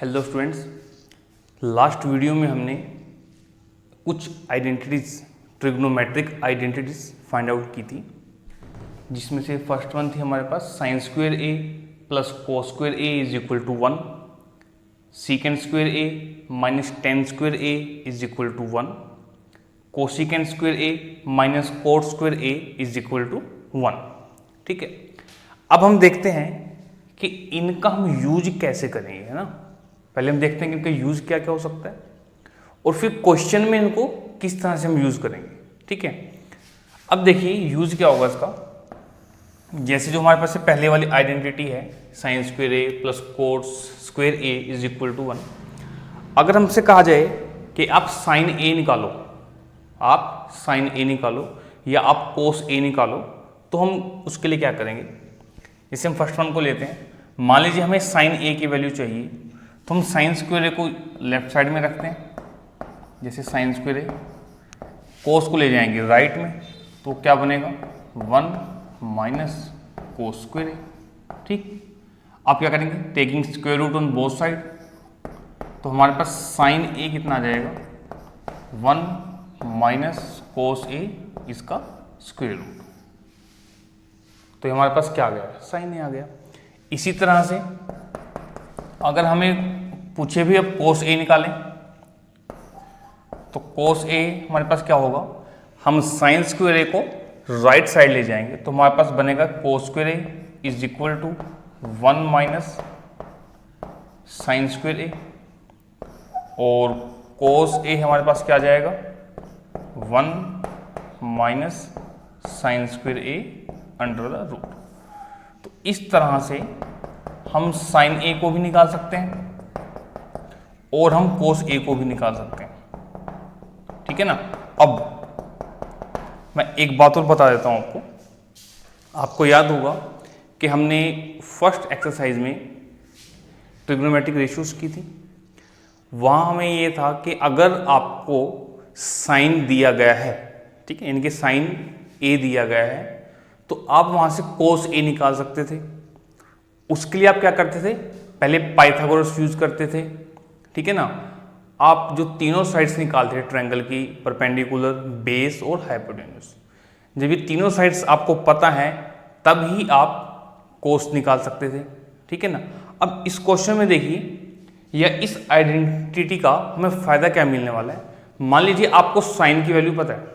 Hello students, last video में हमने कुछ identities, trigonometric identities find out की थी, जिसमें से फर्स्ट वन थी हमारे पास sine square A plus cos square A is equal to 1, secant square A minus tan square A is equal to 1, cosecant square A minus cot square A is equal to 1। ठीक है, अब हम देखते हैं कि इनका हम यूज कैसे करेंगे, है ना। पहले हम देखते हैं कि इनका यूज क्या क्या हो सकता है और फिर क्वेश्चन में इनको किस तरह से हम यूज करेंगे। ठीक है, अब देखिए यूज क्या होगा इसका। जैसे जो हमारे पास से पहले वाली आइडेंटिटी है sine square A plus cot square A is equal to 1। अगर हमसे कहा जाए कि आप साइन ए निकालो, आप साइन ए निकालो या आप कोस ए निकालो, तो हम उसके लिए क्या करेंगे। जैसे हम फर्स्ट वन को लेते हैं, मान लीजिए हमें साइन ए की वैल्यू चाहिए, तो हम साइन स्क्वेयर ए को लेफ्ट साइड में रखते हैं, जैसे साइन स्क्वेयर ए, कोस को ले जाएंगे राइट में, तो क्या बनेगा 1 माइनस कोस स्क्वेयर ए। ठीक, आप क्या करेंगे, taking square root on both side, तो हमारे पास साइन ए कितना आ जाएगा 1 माइनस कोस ए इसका स्क्वेयर रूट, तो ये हमारे पास क्या आ गया, साइन ए आ गया। इसी तरह से अगर हमें पूछे भी अब कोस ए निकालें, तो कोस ए हमारे पास क्या होगा, हम साइन स्क्वेयर ए को राइट साइड ले जाएंगे, तो हमारे पास बनेगा cos square A is equal to 1 minus sine square A, और कोस ए हमारे पास क्या आ जाएगा 1 minus sine square A under the root. तो इस तरह से हम साइन ए को भी निकाल सकते हैं और हम कोस ए को भी निकाल सकते हैं। ठीक है ना। अब मैं एक बात और बता देता हूं आपको। आपको याद होगा कि हमने फर्स्ट एक्सरसाइज में ट्रिग्नोमेट्रिक रेशियोज की थी। वहां हमें ये था कि अगर आपको साइन दिया गया है, ठीक है, इनके साइन ए दिया गया है, तो आप वहां से कोस ए निकाल सकते थे। उसके लिए आप क्या करते थे, पहले पाइथागोरस यूज करते थे। ठीक है ना, आप जो तीनों साइड्स निकालते थे ट्रायंगल की, परपेंडिकुलर, बेस और हाइपोटेन्यूज, जब ये तीनों साइड्स आपको पता है तब ही आप कोस निकाल सकते थे। ठीक है ना। अब इस क्वेश्चन में देखिए, या इस आइडेंटिटी का हमें फायदा क्या मिलने वाला है। मान लीजिए आपको साइन की वैल्यू पता है,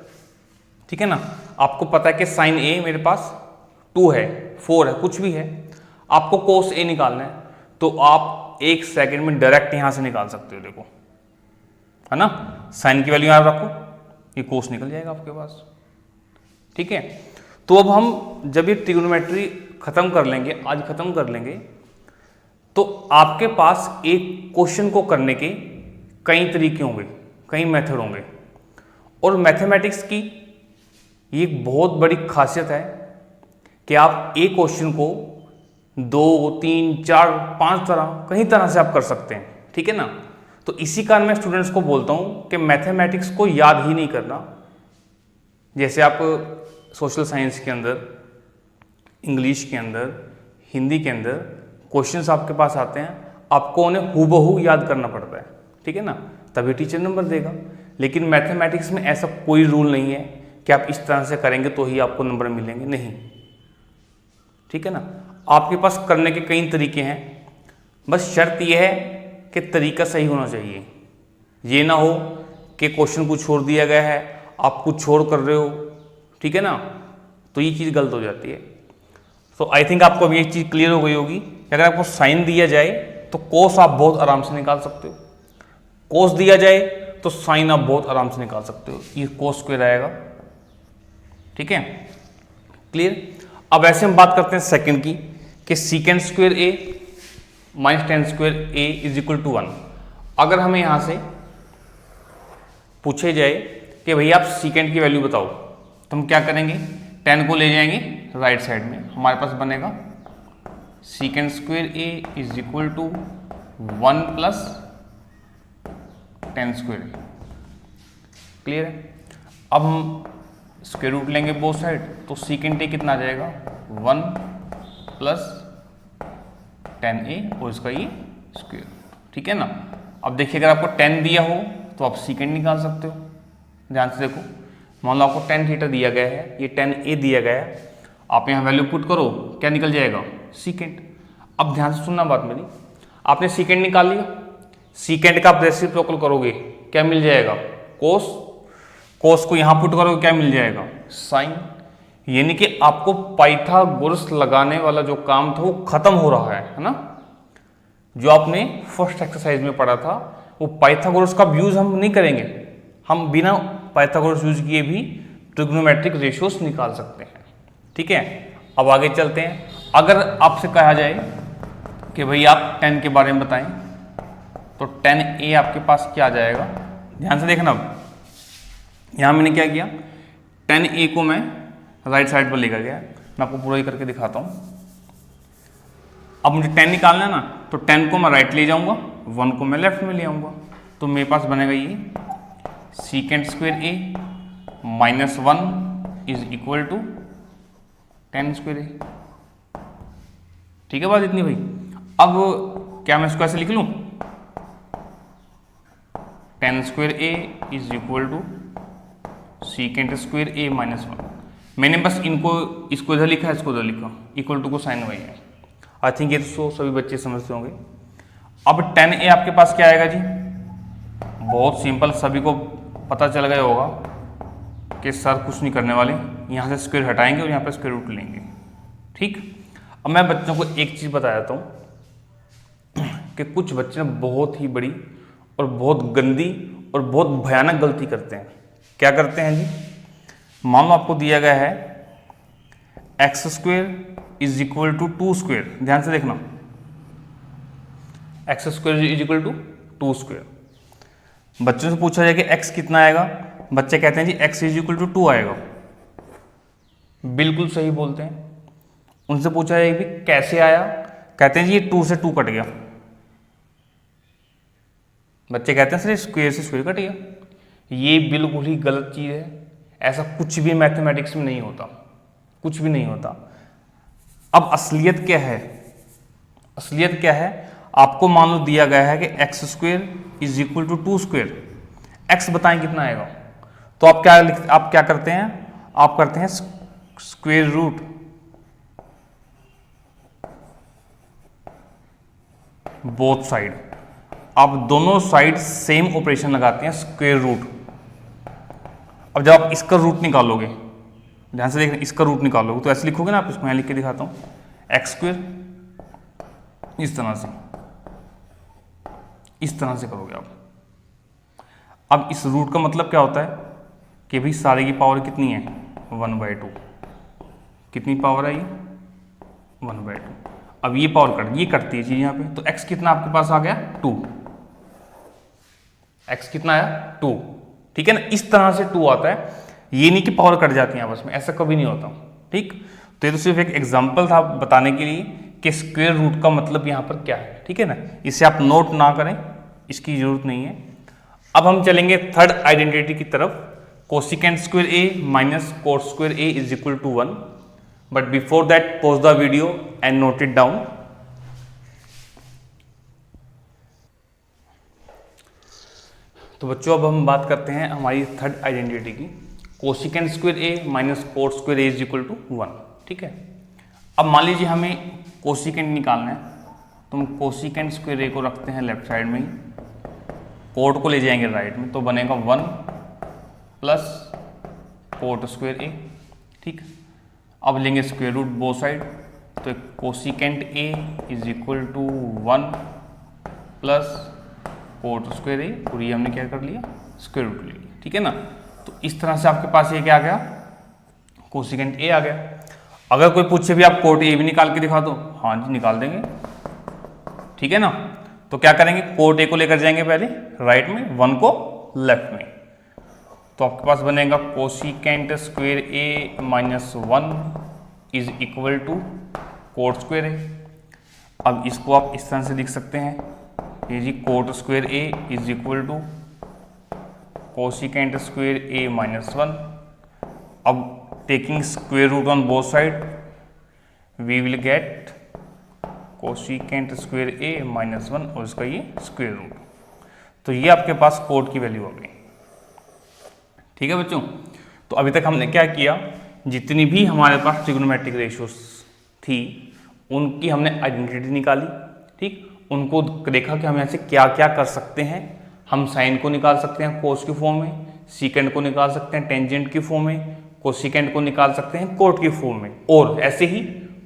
ठीक है ना, आपको पता है कि साइन ए मेरे पास 2 है, 4 है, कुछ भी है, आपको कोस ए निकालना है, तो आप एक सेकंड में डायरेक्ट यहां से निकाल सकते हो। देखो, है ना, साइन की वैल्यू यहां रखो, ये कोस निकल जाएगा आपके पास। ठीक है, तो अब हम जब ये ट्रिग्नोमेट्री खत्म कर लेंगे, आज खत्म कर लेंगे, तो आपके पास एक क्वेश्चन को करने के कई तरीके होंगे, कई मेथड होंगे। और मैथमेटिक्स की ये एक बहुत बड़ी खासियत है कि आप एक क्वेश्चन को 2, 3, 4, 5 तरह, कई तरह से आप कर सकते हैं। ठीक है ना। तो इसी कारण मैं स्टूडेंट्स को बोलता हूं कि मैथमेटिक्स को याद ही नहीं करना। जैसे आप सोशल साइंस के अंदर, इंग्लिश के अंदर, हिंदी के अंदर क्वेश्चंस आपके पास आते हैं, आपको उन्हें हूबहू याद करना पड़ता है। ठीक है ना, तभी टीचर नंबर देगा। लेकिन मैथमेटिक्स में ऐसा कोई रूल नहीं है कि आप इस तरह से करेंगे तो ही आपको नंबर मिलेंगे, नहीं। ठीक है ना, आपके पास करने के कई तरीके हैं, बस शर्त यह है कि तरीका सही होना चाहिए। ये ना हो कि क्वेश्चन कुछ छोड़ दिया गया है, आप कुछ छोड़ कर रहे हो, ठीक है ना, तो ये चीज़ गलत हो जाती है। तो आई थिंक आपको अभी एक चीज़ क्लियर हो गई होगी कि अगर आपको साइन दिया जाए तो कोस आप बहुत आराम से निकाल सकते हो, कोस दिया जाए तो साइन आप बहुत आराम से निकाल सकते हो, ये कोस स्क्वायर आएगा। ठीक है, क्लियर। अब ऐसे हम बात करते हैं सेकंड की, कि secant square A minus tan square A is equal to 1। अगर हमें यहां से पूछे जाए कि भैया आप सीकेंड की वैल्यू बताओ, तो हम क्या करेंगे, 10 को ले जाएंगे राइट साइड में, हमारे पास बनेगा secant square A is equal to 1 plus 10 square A. Clear है। अब हम स्क्वायर रूट लेंगे बोथ साइड, तो सीकेंड ए कितना आ जाएगा 1 प्लस 10a और इसका ये स्क्वायर। ठीक है ना। अब देखिए अगर आपको tan दिया हो तो आप सीकेंट निकाल सकते हो। ध्यान से देखो, मान लो आपको tan थीटा दिया गया है, ये tan a दिया गया है, आप यहाँ वैल्यू पुट करो, क्या निकल जाएगा? सीकेंट। अब ध्यान से सुनना बात मेरी, आपने सीकेंट निकाल लिया, सीकेंट का आप रेसिप्रोकल करोगे, क्या मिल जाएगा? कोस। कोस को यहाँ पुट करोगे, क्या मिल जाएगा? साइन। यानी कि आपको पाइथागोरस लगाने वाला जो काम था वो खत्म हो रहा है ना। जो आपने फर्स्ट एक्सरसाइज में पढ़ा था वो पाइथागोरस का यूज हम नहीं करेंगे, हम बिना पाइथागोरस यूज किए भी ट्रिग्नोमेट्रिक रेशियोज निकाल सकते हैं। ठीक है, अब आगे चलते हैं। अगर आपसे कहा जाए कि भाई आप tan के बारे में बताएं, तो tan a आपके पास क्या आ जाएगा? ध्यान से देखना, अब यहां मैंने क्या किया, tan a को मैं राइट साइड पर लेकर गया, मैं आपको पूरा ही करके दिखाता हूं। अब मुझे tan निकालना है ना, तो tan को मैं राइट ले जाऊंगा, 1 को मैं लेफ्ट में ले आऊंगा, तो मेरे पास बनेगा ये secant square a minus 1 is equal to tan square a। ठीक है बात इतनी भाई। अब क्या मैं इसको ऐसे लिख लूं, tan square a is equal to secant square a minus 1। मैंने बस इसको इधर लिखा है, इसको उधर लिखा, इक्वल टू को साइन वही है। आई थिंक ये तो सभी बच्चे समझते होंगे। अब tan a आपके पास क्या आएगा जी? बहुत सिंपल, सभी को पता चल गया होगा कि सर कुछ नहीं करने वाले, यहाँ से स्क्वायर हटाएंगे और यहाँ पे स्क्वायर रूट लेंगे। ठीक, अब मैं बच्चों को एक चीज़ बता देता हूँ कि कुछ बच्चे बहुत ही बड़ी और बहुत गंदी और बहुत भयानक गलती करते हैं। क्या करते हैं जी? मान लो आपको दिया गया है x square is equal to 2 square, ध्यान से देखना, x square is equal to 2 square. बच्चों से पूछा जाए कि x कितना आएगा, बच्चे कहते हैं जी x इज इक्वल टू 2 आएगा, बिल्कुल सही बोलते हैं। उनसे पूछा जाए कि कैसे आया, कहते हैं जी ये 2 से 2 कट गया। बच्चे कहते हैं सर स्क्वायर से स्क्वायर कट गया, ये बिल्कुल ही गलत चीज़ है। ऐसा कुछ भी मैथमेटिक्स में नहीं होता, कुछ भी नहीं होता। अब असलियत क्या है? असलियत क्या है? आपको मान लो दिया गया है कि x square is equal to 2 square, x बताएं कितना आएगा, तो आप क्या करते हैं? आप करते हैं स्क्वायर रूट बोथ साइड। आप दोनों साइड सेम ऑपरेशन लगाते हैं, स्क्वायर रूट। अब जब आप इसका रूट निकालोगे, ध्यान से देखना, इसका रूट निकालोगे तो ऐसे लिखोगे ना, आप इसको यहाँ लिख के दिखाता हूँ, एक्स स्क्वायर इस तरह से करोगे आप। अब इस रूट का मतलब क्या होता है कि भाई सारे की पावर कितनी है? 1/2। कितनी पावर है ये? 1/2। अब ये पावर ये कटती है चीज यहाँ पे, तो x कितना आपके पास आ गया? 2। x कितना आया? 2। ठीक है ना, इस तरह से 2 आता है, ये नहीं कि पावर कट जाती है आपस में, ऐसा कभी नहीं होता। ठीक, तो ये तो सिर्फ एक एग्जाम्पल था बताने के लिए कि स्क्वायर रूट का मतलब यहाँ पर क्या है। ठीक है ना, इसे आप नोट ना करें, इसकी जरूरत नहीं है। अब हम चलेंगे थर्ड आइडेंटिटी की तरफ, cosecant square a minus cot square a is equal to 1। But before that pause the video and note it down. तो बच्चों अब हम बात करते हैं हमारी थर्ड आइडेंटिटी की, cosecant square a minus cot square a is equal to 1। ठीक है, अब मान लीजिए हमें कोसिकेंट निकालना है, तो हम कोसिकेंट स्क्वायर a को रखते हैं लेफ्ट साइड में ही, कोट को ले जाएंगे राइट में, तो बनेगा 1 प्लस कोट स्क्वायर a। ठीक, अब लेंगे स्क्वायर रूट बोथ साइड, तो cosecant a is equal to 1 plus cot square a, और ये हमने क्या कर लिया? स्क्वायर रूट ले लिया। ठीक है ना, तो इस तरह से आपके पास ये क्या आ गया? कोसिकेंट a आ गया। अगर कोई पूछे भी आप कोट a भी निकाल के दिखा दो, हाँ जी निकाल देंगे। ठीक है ना, तो क्या करेंगे? कोट a को लेकर जाएंगे पहले राइट में, 1 को लेफ्ट में, तो आपके पास बनेगा cosecant square a minus 1 is equal to cot square a। अब इसको आप इस तरह से लिख सकते हैं, ये जी cot square a is equal to cosecant square a minus 1। अब taking square root on both side we will get cosecant square A minus 1 और इसका ये स्क्वायर रूट। तो ये आपके पास कोट की वैल्यू आ गई। ठीक है बच्चों, तो अभी तक हमने क्या किया, जितनी भी हमारे पास ट्रिग्नोमेट्रिक रेशियोज थी उनकी हमने आइडेंटिटी निकाली। ठीक, उनको देखा कि हम यहाँ से क्या क्या कर सकते हैं। हम साइन को निकाल सकते हैं कोस की फॉर्म में, सीकेंड को निकाल सकते हैं टेंजेंट की फॉर्म में, कोसिकेंट को निकाल सकते हैं कोट की फॉर्म में, और ऐसे ही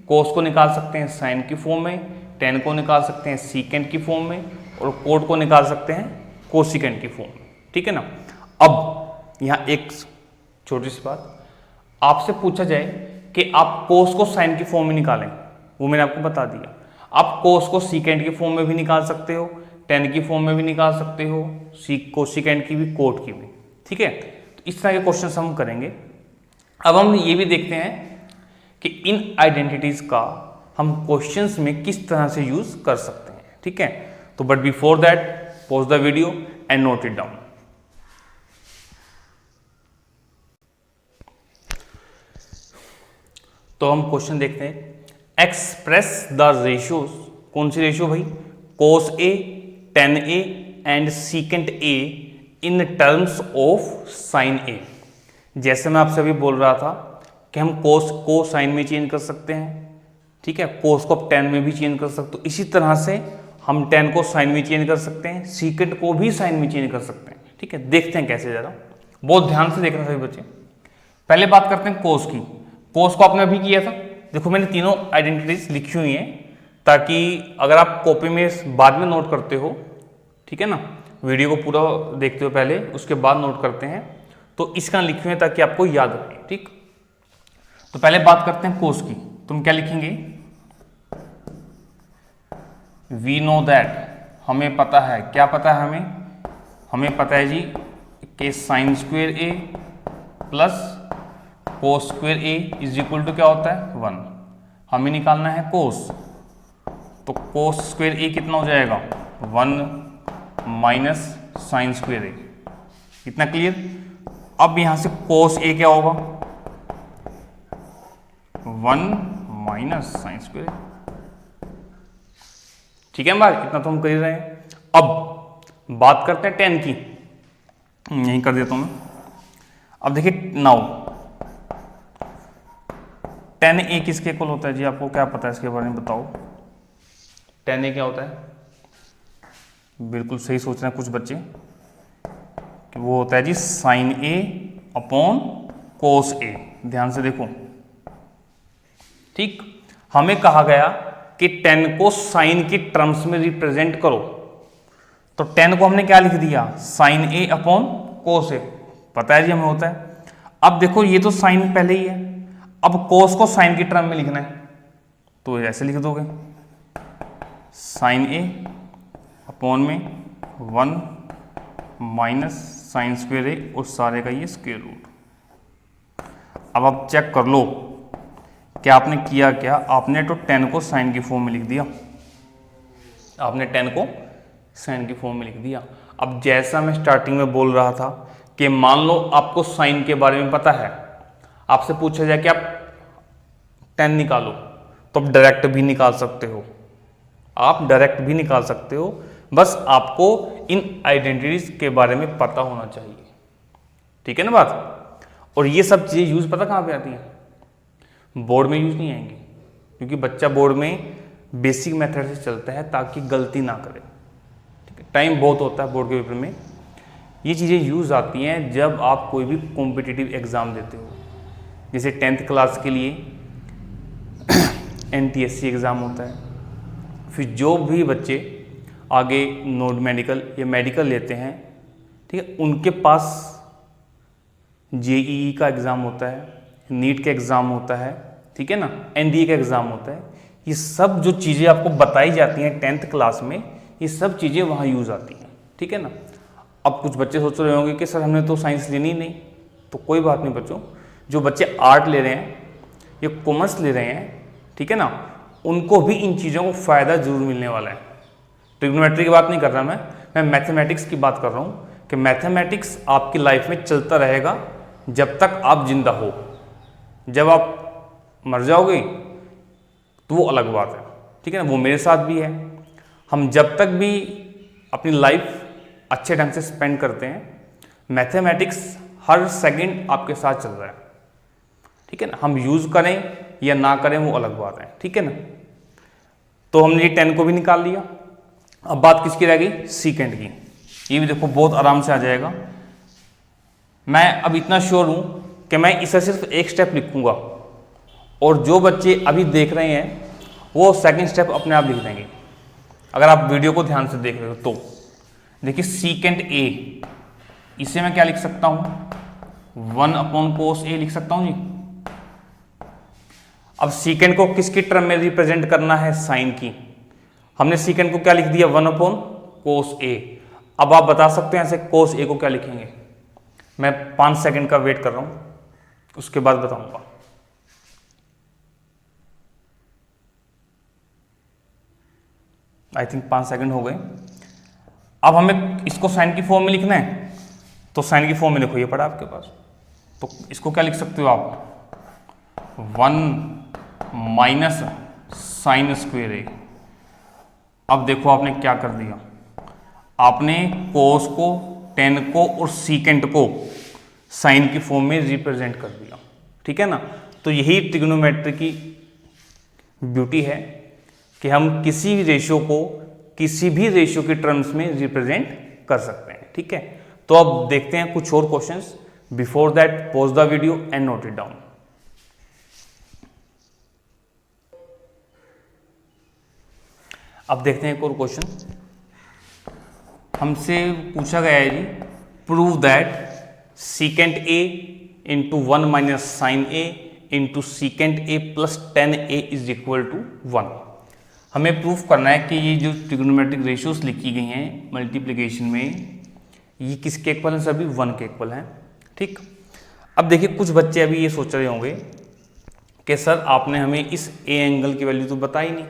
कोस को निकाल सकते हैं साइन की फॉर्म में, टेन को निकाल सकते हैं सीकेंट की फॉर्म में, और कोट को निकाल सकते हैं कोसिकेंट की फॉर्म में। ठीक है ना। अब यहाँ एक छोटी सी बात, आपसे पूछा जाए कि आप कोस को साइन की फॉर्म में निकालें, वो मैंने आपको बता दिया। आप कोस को सीकेंट की फॉर्म में भी निकाल सकते हो, टेन की फॉर्म में भी निकाल सकते हो, कोसिकेंट की भी, कोट की भी। ठीक है, तो इस तरह के क्वेश्चन हम करेंगे। अब हम ये भी देखते हैं कि इन आइडेंटिटीज का हम क्वेश्चंस में किस तरह से यूज कर सकते हैं। ठीक है, तो but before that pause the video and note it down. तो हम क्वेश्चन देखते हैं, एक्सप्रेस द रेशियोज, कौन सी रेशियो भाई, cos A, tan A and secant A in terms of sine A. जैसे मैं आपसे अभी बोल रहा था कि हम कोस को साइन में चेंज कर सकते हैं। ठीक है, कोस को आप टेन में भी चेंज कर सकते हो, इसी तरह से हम टेन को साइन में चेंज कर सकते हैं, सीकेंट को भी साइन में चेंज कर सकते हैं। ठीक है, देखते हैं कैसे, जरा बहुत ध्यान से देखना सभी बच्चे। पहले बात करते हैं कोस की। कोस को आपने अभी किया था, देखो मैंने तीनों आइडेंटिटीज लिखी हुई हैं ताकि अगर आप कॉपी में बाद में नोट करते हो, ठीक है ना, वीडियो को पूरा देखते हो पहले, उसके बाद नोट करते हैं, तो इसका लिखे हुए ताकि आपको याद रहे। ठीक, तो पहले बात करते हैं कोस की। तुम क्या लिखेंगे, वी नो दैट, हमें पता है, क्या पता है हमें पता है जी कि sine square A plus cos square A is equal to क्या होता है 1। हमें निकालना है कोस, तो कोस स्क्वायर ए कितना हो जाएगा 1 माइनस साइन स्क्वायर ए। इतना क्लियर। अब यहां से कोस ए क्या होगा 1 माइनस साइन स्क्वायर ए। ठीक है बात, इतना तो हम कर ही रहे हैं। अब बात करते हैं टेन की, यहीं कर देता हूं मैं। अब देखिए नाउ टेन ए किसके इक्वल होता है जी, आपको क्या पता है इसके बारे में बताओ। टेन ए क्या होता है, बिल्कुल सही सोच रहे हैं कुछ बच्चे कि वो होता है जी साइन ए अपॉन कोस ए। ध्यान से देखो, ठीक, हमें कहा गया कि टेन को साइन की टर्म्स में रिप्रेजेंट करो, तो टेन को हमने क्या लिख दिया साइन ए अपॉन कोस ए, पता है जी हमें होता है। अब देखो ये तो साइन पहले ही है, अब कोस को साइन की टर्म में लिखना है, तो ऐसे लिख दोगे साइन ए अपॉन में 1 माइनस साइन स्क्वायर ए और सारे का ये स्क्वायर रूट। अब आप चेक कर लो क्या आपने किया, क्या आपने तो 10 को साइन की फॉर्म में लिख दिया, आपने 10 को साइन की फॉर्म में लिख दिया। अब जैसा मैं स्टार्टिंग में बोल रहा था कि मान लो आपको साइन के बारे में पता है, आपसे पूछा जाए कि आप 10 निकालो, तो आप डायरेक्ट भी निकाल सकते हो, आप डायरेक्ट भी निकाल सकते हो, बस आपको इन आइडेंटिटीज के बारे में पता होना चाहिए। ठीक है ना बात। और ये सब चीज़ें यूज पता कहाँ पे आती हैं, बोर्ड में यूज नहीं आएंगी, क्योंकि बच्चा बोर्ड में बेसिक मेथड से चलता है ताकि गलती ना करे। ठीक है, टाइम बहुत होता है बोर्ड के पेपर में, ये चीज़ें यूज आती हैं जब आप कोई भी कॉम्पिटिटिव एग्जाम देते हो। जैसे 10th क्लास के लिए NTSC एग्ज़ाम होता है, फिर जो भी बच्चे आगे नॉन मेडिकल या मेडिकल लेते हैं, ठीक है, उनके पास JEE का एग्ज़ाम होता है, नीट का एग्ज़ाम होता है, ठीक है ना, NDA का एग्ज़ाम होता है। ये सब जो चीज़ें आपको बताई जाती हैं 10th क्लास में, ये सब चीज़ें वहाँ यूज़ आती हैं। ठीक है ना। अब कुछ बच्चे सोच रहे होंगे कि सर हमने तो साइंस लेनी ही नहीं, तो कोई बात नहीं बच्चों, जो बच्चे आर्ट ले रहे हैं या कॉमर्स ले रहे हैं, ठीक है ना, उनको भी इन चीज़ों को फ़ायदा जरूर मिलने वाला है। ट्रिग्नोमेट्री की बात नहीं कर रहा मैं मैथमेटिक्स की बात कर रहा हूँ कि मैथमेटिक्स आपकी लाइफ में चलता रहेगा जब तक आप जिंदा हो। जब आप मर जाओगे तो वो अलग बात है, ठीक है ना, वो मेरे साथ भी है। हम जब तक भी अपनी लाइफ अच्छे ढंग से स्पेंड करते हैं, मैथमेटिक्स हर सेकंड आपके साथ चल रहा है, ठीक है ना। हम यूज़ करें या ना करें वो अलग बात है, ठीक है ना। तो हमने ये 10 को भी निकाल लिया। अब बात किसकी रह गई, सीकेंड की। ये भी देखो बहुत आराम से आ जाएगा। मैं अब इतना श्योर हूं कि मैं इसे सिर्फ एक स्टेप लिखूंगा और जो बच्चे अभी देख रहे हैं वो सेकंड स्टेप अपने आप लिख देंगे, अगर आप वीडियो को ध्यान से देख रहे हो तो। देखिए सीकेंड ए, इसे मैं क्या लिख सकता हूं, 1/cos A लिख सकता हूं जी। अब सीकेंड को किसकी टर्म में रिप्रेजेंट करना है, साइन की। हमने सीकेंड को क्या लिख दिया, 1/cos A। अब आप बता सकते हैं ऐसे cos A को क्या लिखेंगे। मैं 5 सेकंड का वेट कर रहा हूं, उसके बाद बताऊंगा। आई थिंक 5 सेकंड हो गए। अब हमें इसको साइन की फॉर्म में लिखना है, तो साइन की फॉर्म में देखो ये पड़ा आपके पास, तो इसको क्या लिख सकते हो आप, 1 - sin स्क्वेयर A। अब देखो आपने क्या कर दिया, आपने कोस को, टेन को और सीकेंट को साइन की फॉर्म में रिप्रेजेंट कर दिया, ठीक है ना। तो यही ट्रिग्नोमेट्री की ब्यूटी है कि हम किसी भी रेशियो को किसी भी रेशियो के टर्म्स में रिप्रेजेंट कर सकते हैं, ठीक है। तो अब देखते हैं कुछ और questions. Before that pause the video and note it down. अब देखते हैं एक और क्वेश्चन। हमसे पूछा गया है जी, prove that secant A into 1 - sin A into secant A plus 10A is equal to 1। हमें प्रूफ करना है कि ये जो ट्रिग्नोमेट्रिक रेशियोज लिखी गई हैं मल्टीप्लिकेशन में, ये किसके इक्वल हैं, सभी 1 के इक्वल हैं, ठीक। अब देखिए कुछ बच्चे अभी ये सोच रहे होंगे कि सर आपने हमें इस A एंगल की वैल्यू तो बताई नहीं,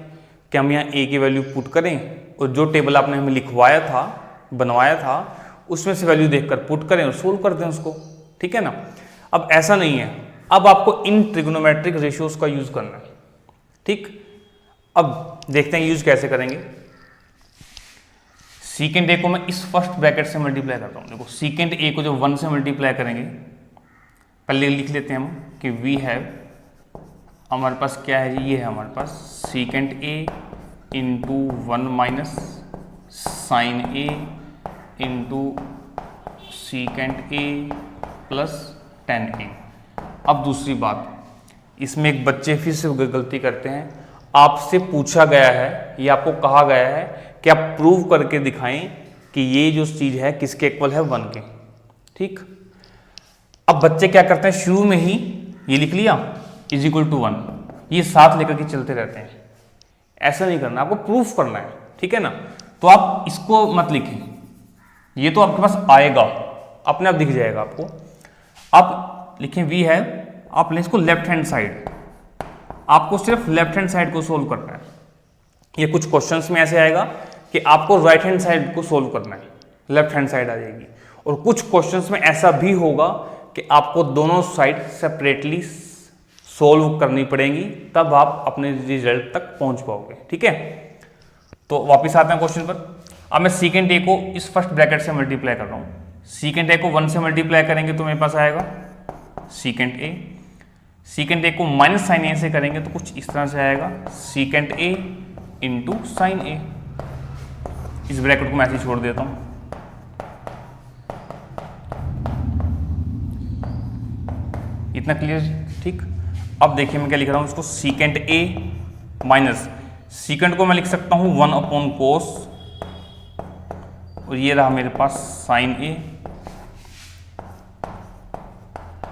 कि हम यहाँ A की वैल्यू पुट करें और जो टेबल आपने हमें लिखवाया था, बनवाया था, उसमें से वैल्यू देखकर पुट करें और सोल्व कर दें उसको, ठीक है ना। अब ऐसा नहीं है, अब आपको इन ट्रिग्नोमेट्रिक रेशियोज का यूज करना है, ठीक। अब देखते हैं यूज कैसे करेंगे। सीकेंड A को मैं इस फर्स्ट ब्रैकेट से मल्टीप्लाई करता हूं। देखो सीकेंड A को जब 1 से मल्टीप्लाई करेंगे, पहले लिख लेते हैं हम कि वी हैव, हमारे पास क्या है जी, ये है हमारे पास secant A into 1 - sin A into secant A plus 10A। अब दूसरी बात, इसमें एक बच्चे फिर से गलती करते हैं। आपसे पूछा गया है या आपको कहा गया है कि आप प्रूव करके दिखाएं कि ये जो चीज है किसके इक्वल है, 1 के, ठीक। अब बच्चे क्या करते हैं, शुरू में ही ये लिख लिया इज इक्वल टू 1, ये साथ लेकर के चलते रहते हैं। ऐसा नहीं करना, आपको प्रूफ करना है, ठीक है ना। तो आप इसको मत लिखें, ये तो आपके पास आएगा, अपने आप दिख जाएगा आपको। अब लिखें वी है, आप लें इसको लेफ्ट हैंड साइड, आपको सिर्फ लेफ्ट हैंड साइड को सोल्व करना है। ये कुछ क्वेश्चंस में ऐसे आएगा कि आपको राइट हैंड साइड को सोल्व करना है, लेफ्ट हैंड साइड आ जाएगी। और कुछ क्वेश्चंस में ऐसा भी होगा कि आपको दोनों साइड सेपरेटली सोल्व करनी पड़ेगी, तब आप अपने रिजल्ट तक पहुंच पाओगे, ठीक है। तो वापस आते हैं क्वेश्चन पर। अब मैं सीकेंड A को इस फर्स्ट ब्रैकेट से मल्टीप्लाई कर रहा हूं। सीकेंड A को 1 से मल्टीप्लाई करेंगे तो मेरे पास आएगा सीकेंड A। सीकेंड A को माइनस साइन A से करेंगे तो कुछ इस तरह से आएगा सीकेंड A इंटू साइन A। इस ब्रैकेट को मैं ऐसे ही छोड़ देता हूं। इतना क्लियर, ठीक। अब देखिए मैं क्या लिख रहा हूं इसको, सीकेंड A माइनस सीकेंड को मैं लिख सकता हूं 1/cos, और ये रहा मेरे पास sine A,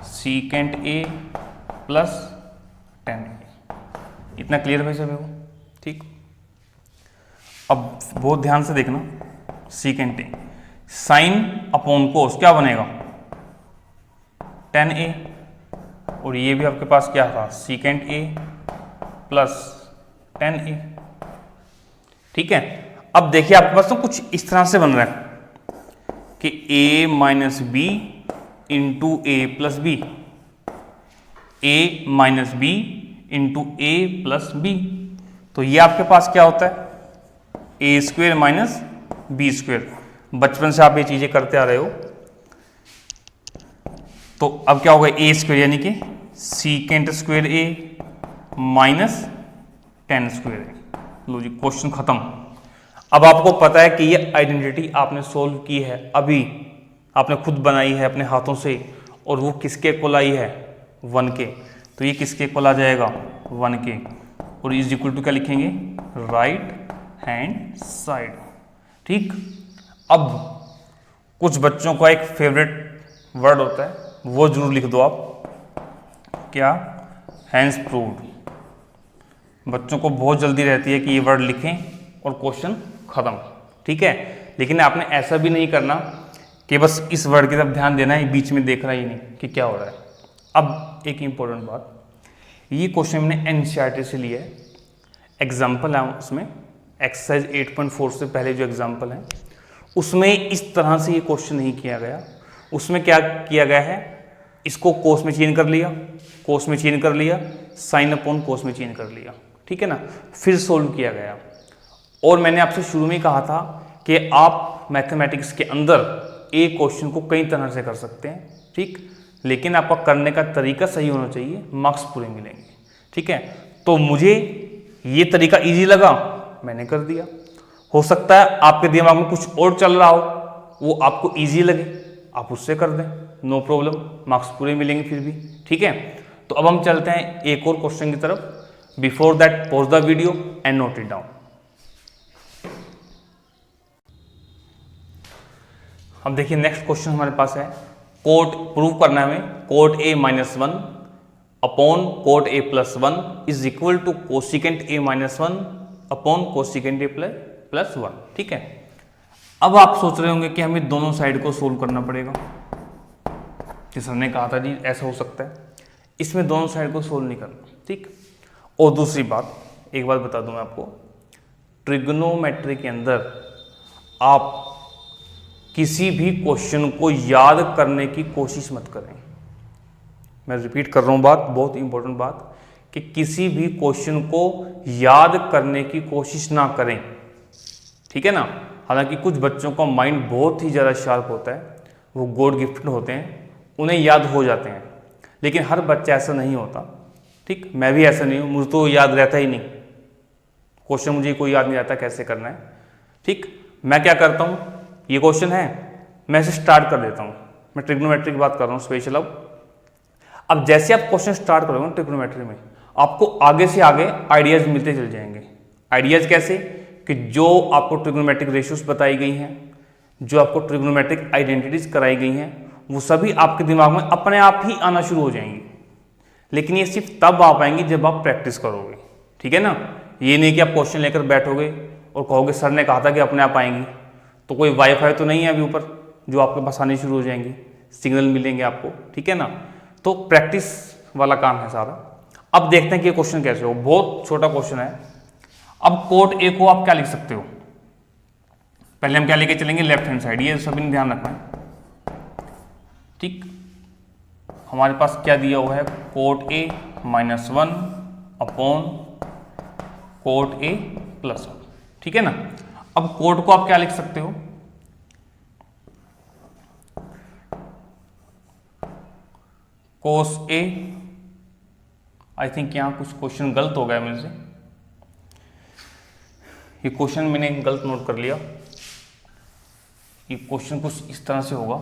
secant A plus 10A। इतना क्लियर भाई सभी को, ठीक। अब बहुत ध्यान से देखना, सीकेंड A साइन अपॉन कोस क्या बनेगा 10A, और ये भी आपके पास क्या था सीकेंड A प्लस 10A, ठीक है। अब देखिए आपके पास तो कुछ इस तरह से बन रहा है कि A minus B into A plus B, A minus B into A plus B. तो ये आपके पास क्या होता है, A square minus B square. बचपन से आप ये चीजें करते आ रहे हो। तो अब क्या होगा, ए स्क्वेयर यानी कि secant square A minus tan square A. Low ji, question खत्म। अब आपको पता है कि ये आइडेंटिटी आपने सोल्व की है, अभी आपने खुद बनाई है अपने हाथों से, और वो किसके इक्वल आई है, 1 के। तो ये किसके इक्वल आ जाएगा, 1 के। और इज इक्वल टू क्या लिखेंगे, राइट हैंड साइड। ठीक। अब कुछ बच्चों का एक फेवरेट वर्ड होता है, वो जरूर लिख दो आप, क्या, हैंस प्रूव्ड। बच्चों को बहुत जल्दी रहती है कि ये वर्ड लिखें और क्वेश्चन खत्म। ठीक है, लेकिन आपने ऐसा भी नहीं करना कि बस इस वर्ड की तरफ ध्यान देना है, बीच में देखना ही नहीं कि क्या हो रहा है। अब एक इंपॉर्टेंट बात, ये क्वेश्चन मैंने एनसीईआरटी से लिया है, एग्जाम्पल है उसमें, एक्सरसाइज 8.4 से पहले जो एग्जाम्पल है उसमें इस तरह से ये क्वेश्चन नहीं किया गया। उसमें क्या किया गया है, इसको कोस में चेंज कर लिया, कोस में चेंज कर लिया, साइन अपॉन कोस में चेंज कर लिया। ठीक है ना, फिर सोल्व किया गया। और मैंने आपसे शुरू में कहा था कि आप मैथमेटिक्स के अंदर एक क्वेश्चन को कई तरह से कर सकते हैं। ठीक, लेकिन आपका करने का तरीका सही होना चाहिए, मार्क्स पूरे मिलेंगे। ठीक है, तो मुझे ये तरीका इजी लगा, मैंने कर दिया। हो सकता है आपके दिमाग में कुछ और चल रहा हो, वो आपको इजी लगे, आप उससे कर दें, नो प्रॉब्लम, मार्क्स पूरे मिलेंगे फिर भी। ठीक है, तो अब हम चलते हैं एक और क्वेश्चन की तरफ। Before that pause the video and note it down. अब देखिए नेक्स्ट क्वेश्चन हमारे पास है, कोट प्रूव करना है हमें, cot A minus 1 upon cot A plus 1 is equal to cosecant A minus 1 upon cosecant A plus 1। ठीक है, अब आप सोच रहे होंगे कि हमें दोनों साइड को सोल्व करना पड़ेगा, जिस हमने कहा था जी ऐसा हो सकता है, इसमें दोनों साइड को सोल्व नहीं करना। ठीक, और दूसरी बात, एक बात बता दूं मैं आपको, ट्रिग्नोमेट्री के अंदर आप किसी भी क्वेश्चन को याद करने की कोशिश मत करें। मैं रिपीट कर रहा हूं बात, बहुत इंपॉर्टेंट बात, कि किसी भी क्वेश्चन को याद करने की कोशिश ना करें। ठीक है ना, हालांकि कुछ बच्चों का माइंड बहुत ही ज़्यादा शार्प होता है, वो गॉड गिफ्टेड होते हैं, उन्हें याद हो जाते हैं, लेकिन हर बच्चा ऐसा नहीं होता। ठीक, मैं भी ऐसा नहीं हूँ, मुझे तो याद रहता ही नहीं क्वेश्चन, मुझे कोई याद नहीं रहता कैसे करना है। ठीक, मैं क्या करता हूँ, ये क्वेश्चन है, मैं इसे स्टार्ट कर देता हूँ। मैं ट्रिग्नोमेट्री की बात कर रहा हूँ स्पेशल। अब जैसे आप क्वेश्चन स्टार्ट करोगे ट्रिग्नोमेट्री में, आपको आगे से आगे आइडियाज़ मिलते चल जाएंगे। आइडियाज़ कैसे, कि जो आपको ट्रिग्नोमेट्रिक रेशियोज बताई गई हैं, जो आपको ट्रिग्नोमेट्रिक आइडेंटिटीज कराई गई हैं, वो सभी आपके दिमाग में अपने आप ही आना शुरू हो जाएंगी। लेकिन ये सिर्फ तब आ पाएंगी जब आप प्रैक्टिस करोगे। ठीक है ना, ये नहीं कि आप क्वेश्चन लेकर बैठोगे और कहोगे सर ने कहा था कि अपने आप आएंगी। तो कोई वाईफाई तो नहीं है अभी ऊपर जो आपके पास आने शुरू हो जाएंगी, सिग्नल मिलेंगे आपको। ठीक है ना, तो प्रैक्टिस वाला काम है सारा। अब देखते हैं कि ये क्वेश्चन कैसे हो, बहुत छोटा क्वेश्चन है। अब कोट ए को आप क्या लिख सकते हो, पहले हम क्या लेके चलेंगे, लेफ्ट हैंड साइड, ये सभी ने ध्यान रखना है। ठीक, हमारे पास क्या दिया हुआ है, cot A minus 1 upon cot A plus 1। ठीक है ना, अब कोट को आप क्या लिख सकते हो, कोस ए। आई थिंक यहां कुछ क्वेश्चन गलत हो गया मेरे से, ये क्वेश्चन मैंने गलत नोट कर लिया। ये क्वेश्चन कुछ इस तरह से होगा,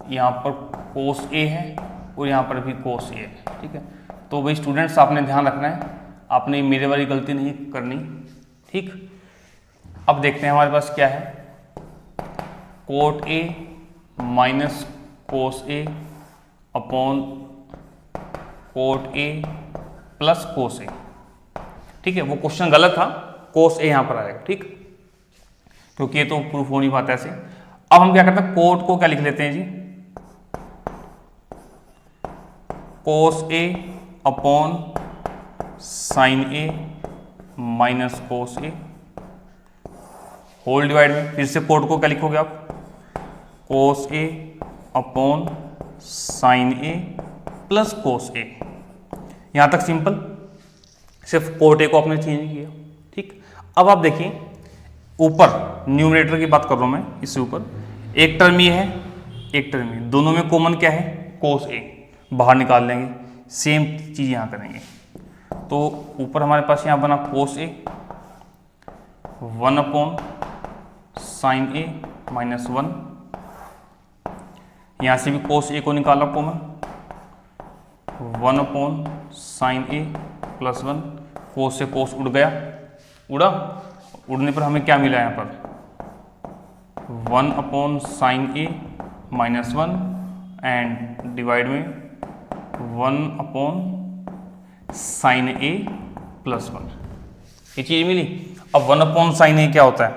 यहाँ पर कोस ए है और यहाँ पर भी कोस ए है। ठीक है, तो भाई स्टूडेंट्स आपने ध्यान रखना है, आपने मेरे वाली गलती नहीं करनी। ठीक, अब देखते हैं हमारे पास क्या है, cot A minus cos A upon cot A plus cos A. ठीक है, वो क्वेश्चन गलत था, कोस ए यहां पर आएगा। ठीक, क्योंकि ये तो प्रूफ हो नहीं पाता ऐसे। अब हम क्या करते हैं, कोट को क्या लिख लेते हैं जी, कोस A upon sine A minus cos A whole divide में। फिर से कोट को क्या लिखोगे आप, कोस A upon sine A plus cos ए। यहां तक सिंपल। सिर्फ कोट ए को आपने चेंज किया। ठीक, अब आप देखिए ऊपर न्यूमरेटर की बात कर रहा हूं मैं, इससे ऊपर एक टर्म ये है, एक टर्म ये, दोनों में कॉमन क्या है, कोस ए, बाहर निकाल लेंगे, सेम चीज यहां करेंगे। तो ऊपर हमारे पास यहां बना कोस ए 1 साइन ए -1, यहां से भी कोस ए को निकाला कॉमन 1 साइन ए +1, कोस से कोस उड़ गया, उड़ा, उड़ने पर हमें क्या मिला यहाँ पर 1 साइन ए -1 एंड डिवाइड में 1 साइन ए +1, ये चीज मिली। अब 1 साइन ए क्या होता है,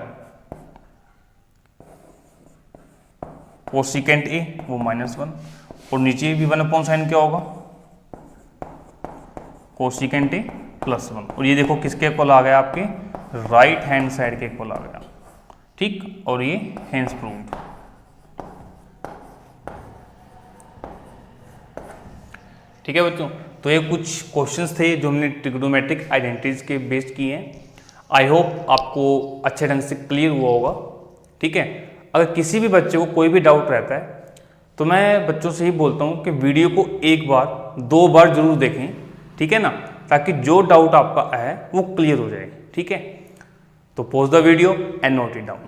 कोसिकेंट ए वो -1, और नीचे भी 1 साइन क्या होगा, कोसिकेंट ए +1, और ये देखो किसके इक्वल आ गया, आपके राइट हैंड साइड के इक्वल आ गया। ठीक, और ये हेंस प्रूव्ड। ठीक है बच्चों, तो ये कुछ क्वेश्चंस थे जो हमने ट्रिग्नोमेट्रिक आइडेंटिटीज के बेस्ड किए हैं। आई होप आपको अच्छे ढंग से क्लियर हुआ होगा। ठीक है, अगर किसी भी बच्चे को कोई भी डाउट रहता है तो मैं बच्चों से ही बोलता हूँ कि वीडियो को एक बार 2 बार जरूर देखें, ठीक है ना, ताकि जो डाउट आपका है वो क्लियर हो जाए। ठीक है, तो pause the video and note it down.